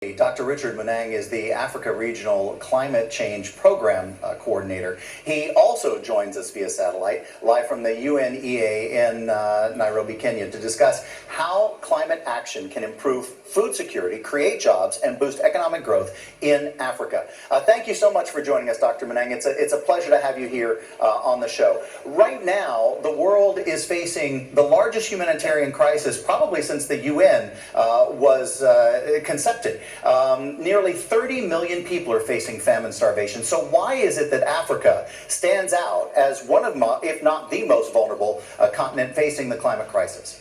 Dr. Richard Munang is the Africa Regional Climate Change Program Coordinator. He also joins us via satellite, live from the UNEA in Nairobi, Kenya, to discuss how climate action can improve food security, create jobs, and boost economic growth in Africa. Thank you so much for joining us, Dr. Munang. It's a pleasure to have you here on the show. Right now, the world is facing the largest humanitarian crisis probably since the UN was concepted. Nearly 30 million people are facing famine starvation. So why is it that Africa stands out as one of, if not the most vulnerable continent facing the climate crisis?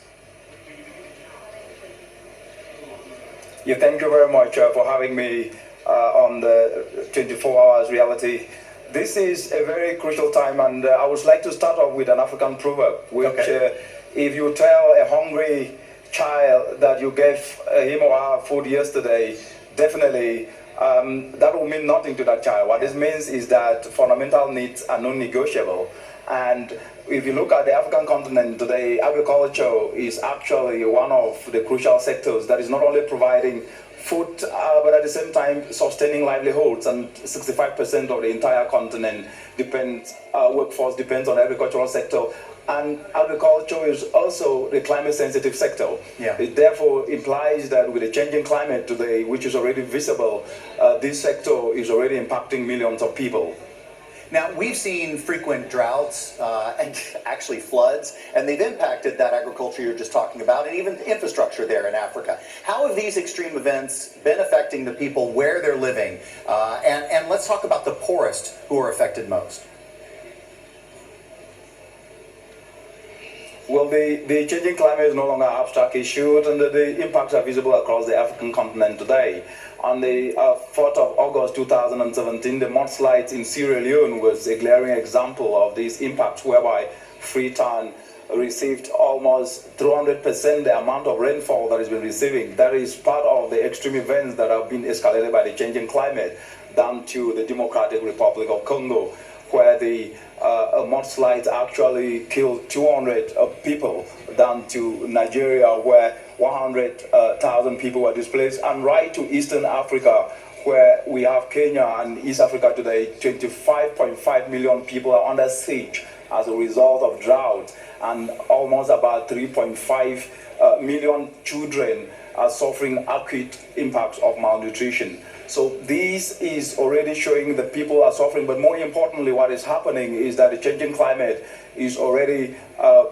Yeah, thank you very much for having me on the 24 Hours Reality. This is a very crucial time, and I would like to start off with an African proverb, which if you tell a hungry child that you gave him or her food yesterday, definitely that will mean nothing to that child. What this means is that fundamental needs are non-negotiable. And if you look at the African continent today, agriculture is actually one of the crucial sectors that is not only providing food, but at the same time sustaining livelihoods. And 65% of the entire continent workforce depends on the agricultural sector. And agriculture is also the climate-sensitive sector. Yeah. It therefore implies that with the changing climate today, which is already visible, this sector is already impacting millions of people. Now, we've seen frequent droughts and actually floods, and they've impacted that agriculture you're just talking about, and even infrastructure there in Africa. How have these extreme events been affecting the people where they're living? And let's talk about the poorest who are affected most. Well, the changing climate is no longer an abstract issue, and the impacts are visible across the African continent today. On the 4th of August 2017, the mudslides in Sierra Leone was a glaring example of these impacts, whereby Freetown received almost 300% the amount of rainfall that it's been receiving. That is part of the extreme events that have been escalated by the changing climate, down to the Democratic Republic of Congo, where the mudslides actually killed 200 people, down to Nigeria, where 100,000 people were displaced, and right to Eastern Africa, where we have Kenya and East Africa today. 25.5 million people are under siege as a result of drought, and almost about 3.5 million children are suffering acute impacts of malnutrition. So this is already showing that people are suffering, but more importantly, what is happening is that the changing climate is already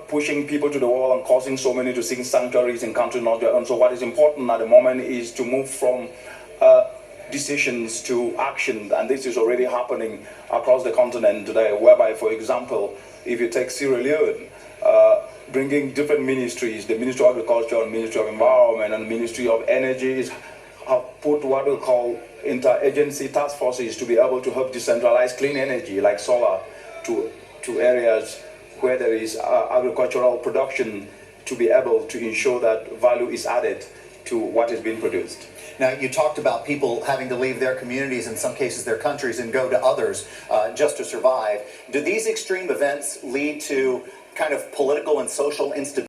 pushing people to the wall and causing so many to seek sanctuaries in countries not their own. So what is important at the moment is to move from decisions to action, and this is already happening across the continent today, whereby, for example, if you take Sierra Leone, bringing different ministries, the Ministry of Agriculture, and Ministry of Environment, and Ministry of Energy have put what we call interagency task forces to be able to help decentralize clean energy like solar to areas where there is agricultural production, to be able to ensure that value is added to what is being produced. Now, you talked about people having to leave their communities, in some cases their countries, and go to others just to survive. Do these extreme events lead to kind of political and social instability?